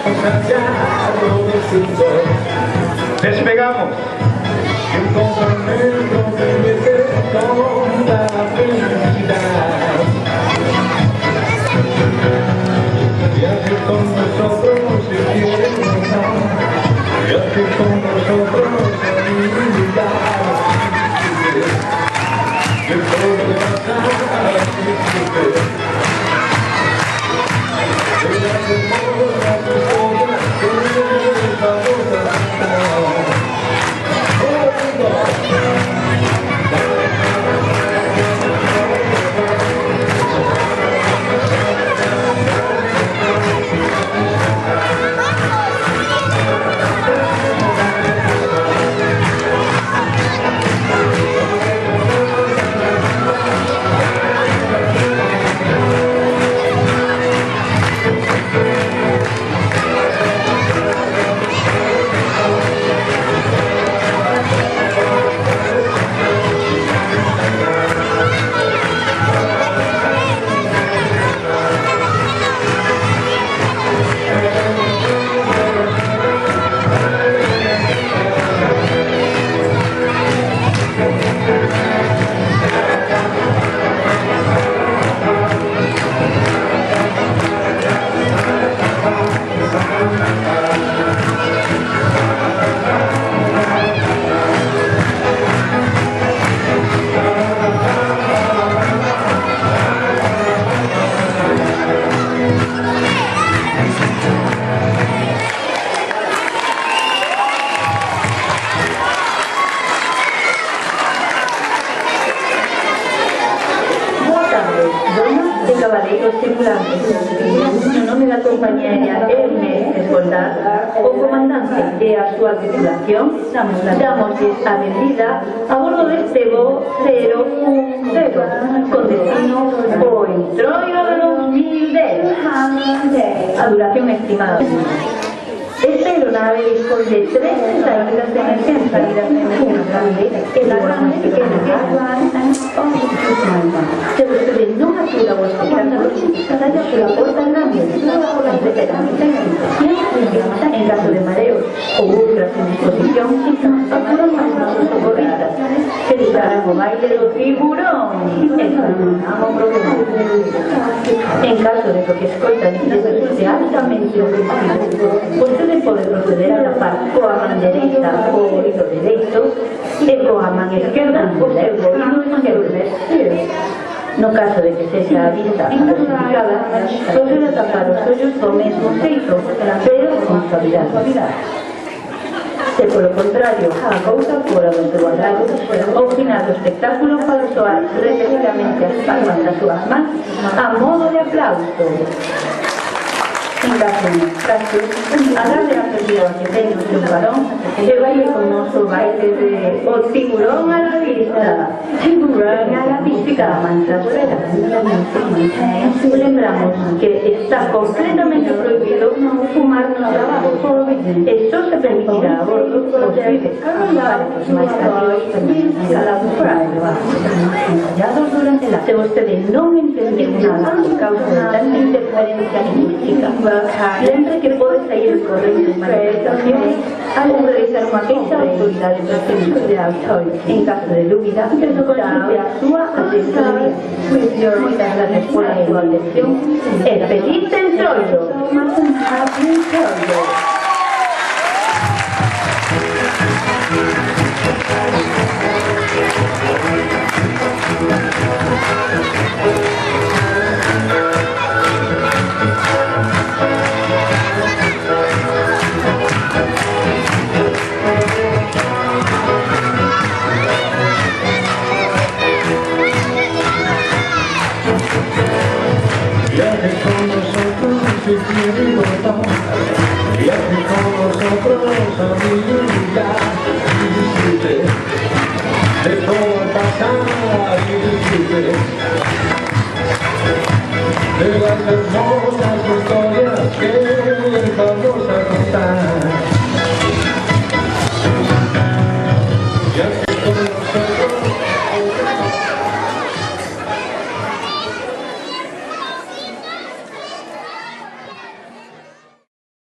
más allá de cinco. Despegamos. Un compañero de toda la felicidad. Viaje con nosotros si quieres gozar. Viaje con nosotros a mi lugar. Que todo pasa a disfrutar. Viaje por la persona que me vamos a cantar. Caballeros tripulantes, no nome da compañía Hermes Escoldar, o comandante e a súa tripulación, damosles a benvida a bordo deste voo 010, con destino o Entroido de 2010, a duración estimada. Esta aeronave dispone de 3 salidas de emergencia, el grande que se usted no acuda o espectáculo, salga por la puerta grande, completamente en caso de mareos o otras indisposición, acudan a sus socorristas, que disparan o baile do tiburón, en caso de que escolta resulte altamente ofensivo, usted pode proceder a tapar coa man dereita o oído dereito e coa man esquerda o seu oído esquerdo. No caso de que sexa a vista perjudicada, procede a tapar os ollos do mesmo xeito, pero con suavidade. Se polo contrario a cousa fora do seu agrado, ao final do espectáculo pode soar repetidamente as palmas das súas mans a modo de aplauso. En caso de caso, agarre a perdión que ten o seu varón e baile con noso baile de o tiburón a la vista. Tiburón a la vista, mancha fuera. Lembramos que está completamente prohibido fumar nos lavabos. Esto se permitirá a bordo por pibes para que os máis cativos permanezcan calados para ensayados durante la... Se vostede non entendeu nada por causa de tanta interferencia lingüística, lembre que pode sair o correo de manifestación al realizar unha queixa a autoridade pertinente. En caso de dúbida, solicite a súa asesoría. Moitas gracias por a súa atención e feliz entroido! Viaje con nosotros si quiere gozar. Viaje con nosotros a mi lugar. Y disfrute de todo el pasado y disfrute de las hermosas.